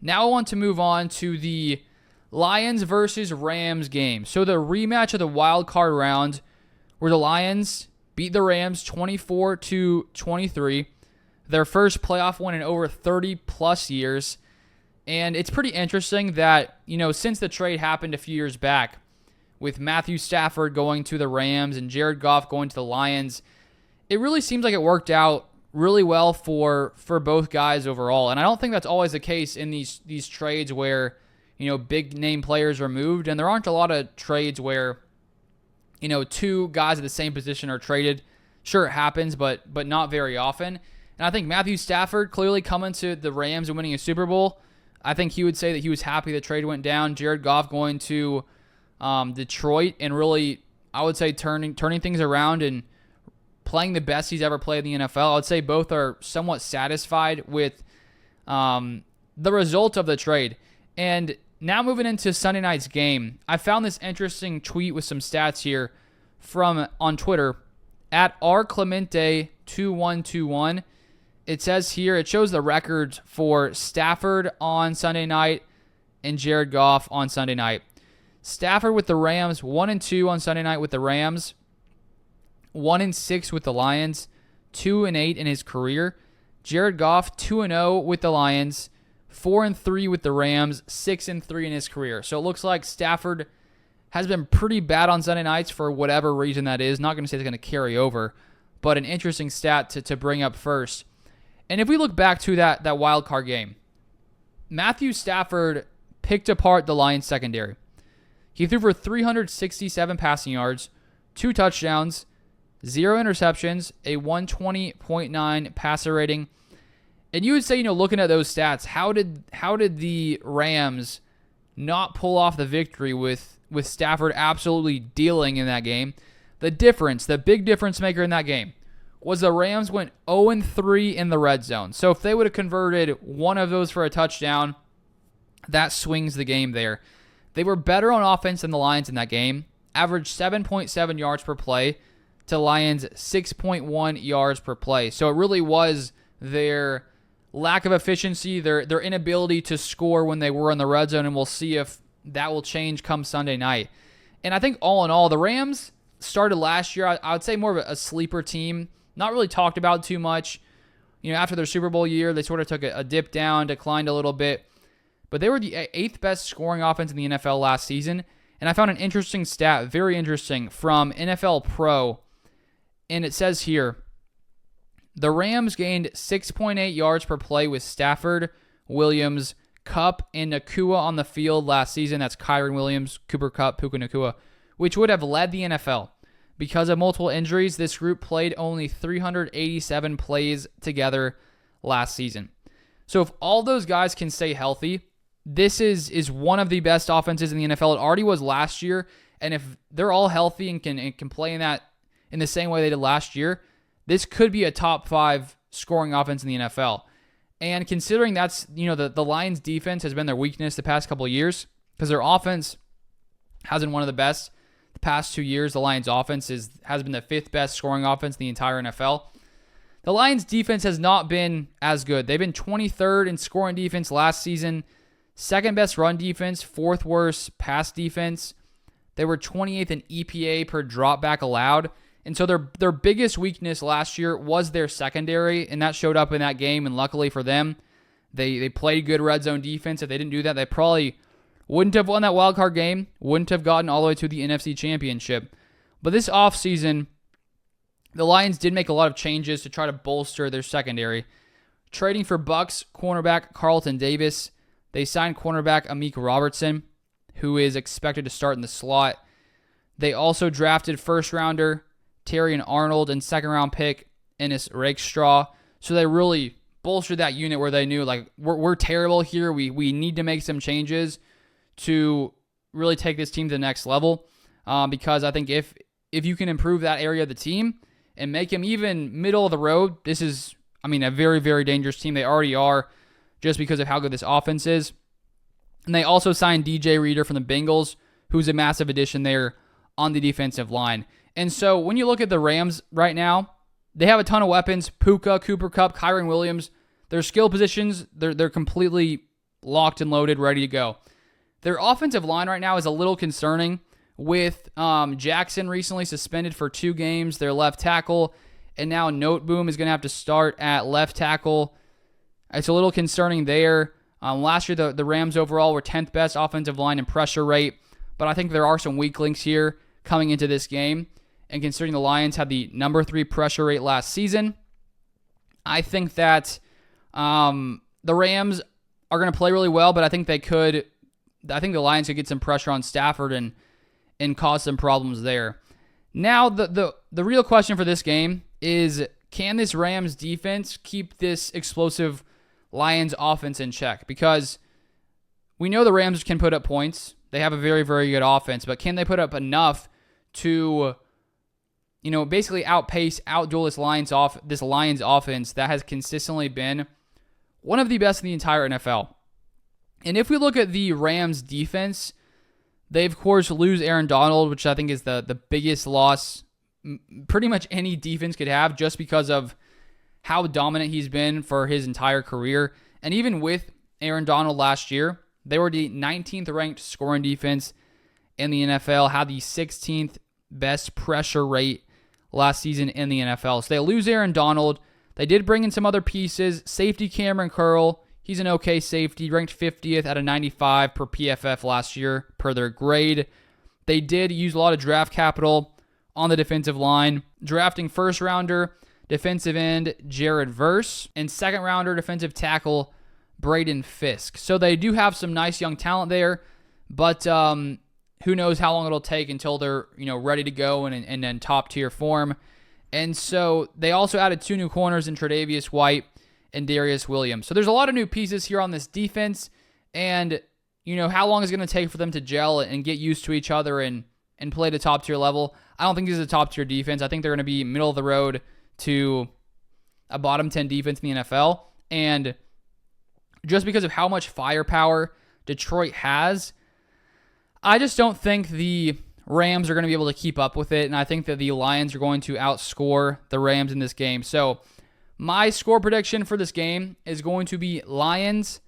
Now I want to move on to the Lions versus Rams game. So the rematch of the wild card round where the Lions beat the Rams 24-23. Their first playoff win in over 30 plus years. And it's pretty interesting that, since the trade happened a few years back with Matthew Stafford going to the Rams and Jared Goff going to the Lions, it really seems like it worked out really well for both guys overall. And I don't think that's always the case in these trades where, big name players are moved. And there aren't a lot of trades where, two guys at the same position are traded. Sure, it happens, but not very often. And I think Matthew Stafford clearly coming to the Rams and winning a Super Bowl, I think he would say that he was happy the trade went down. Jared Goff going to Detroit and really, I would say, turning things around and playing the best he's ever played in the NFL. I would say both are somewhat satisfied with the result of the trade. And now moving into Sunday night's game, I found this interesting tweet with some stats here on Twitter at rclemente2121. It says here, it shows the records for Stafford on Sunday night and Jared Goff on Sunday night. Stafford with the Rams, 1-2 on Sunday night with the Rams, 1-6 with the Lions, 2-8 in his career. Jared Goff, 2-0 with the Lions, 4-3 with the Rams, 6-3 in his career. So it looks like Stafford has been pretty bad on Sunday nights for whatever reason that is. Not going to say it's going to carry over, but an interesting stat to bring up first. And if we look back to that wild card game, Matthew Stafford picked apart the Lions secondary. He threw for 367 passing yards, 2 touchdowns, 0 interceptions, a 120.9 passer rating. And you would say, looking at those stats, how did the Rams not pull off the victory with Stafford absolutely dealing in that game? The big difference maker in that game was the Rams went 0-3 in the red zone. So if they would have converted one of those for a touchdown, that swings the game there. They were better on offense than the Lions in that game, averaged 7.7 yards per play to Lions 6.1 yards per play. So it really was their lack of efficiency, their inability to score when they were in the red zone, and we'll see if that will change come Sunday night. And I think all in all, the Rams started last year, I would say more of a sleeper team, not really talked about too much. After their Super Bowl year, they sort of took a dip down, declined a little bit. But they were the 8th best scoring offense in the NFL last season. And I found an interesting stat, very interesting, from NFL Pro. And it says here, the Rams gained 6.8 yards per play with Stafford, Williams, Kupp, and Nacua on the field last season. That's Kyren Williams, Cooper Kupp, Puka Nacua, which would have led the NFL. Because of multiple injuries, this group played only 387 plays together last season. So if all those guys can stay healthy, this is one of the best offenses in the NFL. It already was last year, and if they're all healthy and can play in the same way they did last year, this could be a top 5 scoring offense in the NFL. And considering that's, the Lions defense has been their weakness the past couple of years, because their offense hasn't one of the best. The past 2 years, the Lions offense has been the 5th best scoring offense in the entire NFL. The Lions defense has not been as good. They've been 23rd in scoring defense last season, 2nd best run defense, 4th worst pass defense. They were 28th in EPA per drop back allowed. And so their biggest weakness last year was their secondary, and that showed up in that game. And luckily for them, they played good red zone defense. If they didn't do that, they probably wouldn't have won that wild card game, wouldn't have gotten all the way to the NFC Championship. But this offseason, the Lions did make a lot of changes to try to bolster their secondary. Trading for Bucs cornerback Carlton Davis, they signed cornerback Amik Robertson, who is expected to start in the slot. They also drafted first-rounder Terrion Arnold and second-round pick Ennis Rakestraw. So they really bolstered that unit where they knew, we're terrible here. We need to make some changes to really take this team to the next level. Because I think if you can improve that area of the team and make them even middle of the road, this is, a very, very dangerous team. They already are just because of how good this offense is. And they also signed DJ Reader from the Bengals, who's a massive addition there on the defensive line. And so when you look at the Rams right now, they have a ton of weapons. Puka, Cooper Kupp, Kyren Williams. Their skill positions, they're completely locked and loaded, ready to go. Their offensive line right now is a little concerning with Jackson recently suspended for 2 games, their left tackle, and now Noteboom is going to have to start at left tackle. It's a little concerning there. Last year, the Rams overall were 10th best offensive line in pressure rate, but I think there are some weak links here coming into this game. And considering the Lions had the number 3 pressure rate last season, I think that the Rams are going to play really well, but I think the Lions could get some pressure on Stafford and cause some problems there. Now, the real question for this game is, can this Rams defense keep this explosive Lions offense in check? Because we know the Rams can put up points. They have a very, very good offense, but can they put up enough to, basically outduel this Lions offense that has consistently been one of the best in the entire NFL? And if we look at the Rams defense, they of course lose Aaron Donald, which I think is the biggest loss pretty much any defense could have, just because of how dominant he's been for his entire career. And even with Aaron Donald last year, they were the 19th ranked scoring defense in the NFL, had the 16th best pressure rate last season in the NFL. So they lose Aaron Donald. They did bring in some other pieces. Safety Cameron Curl, he's an okay safety, ranked 50th out of 95 per PFF last year per their grade. They did use a lot of draft capital on the defensive line, drafting first-rounder defensive end Jared Verse and second-rounder defensive tackle Braden Fisk. So they do have some nice young talent there, but who knows how long it'll take until they're ready to go and in top-tier form. And so they also added 2 new corners in Tre'Davious White and Darius Williams. So there's a lot of new pieces here on this defense, and how long is it going to take for them to gel and get used to each other and play at a top-tier level? I don't think this is a top-tier defense. I think they're going to be middle of the road to a bottom 10 defense in the NFL. And just because of how much firepower Detroit has, I just don't think the Rams are going to be able to keep up with it, and I think that the Lions are going to outscore the Rams in this game. So my score prediction for this game is going to be Lions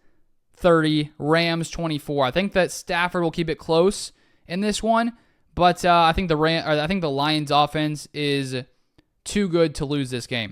30, Rams 24. I think that Stafford will keep it close in this one, but I think the Lions offense is too good to lose this game.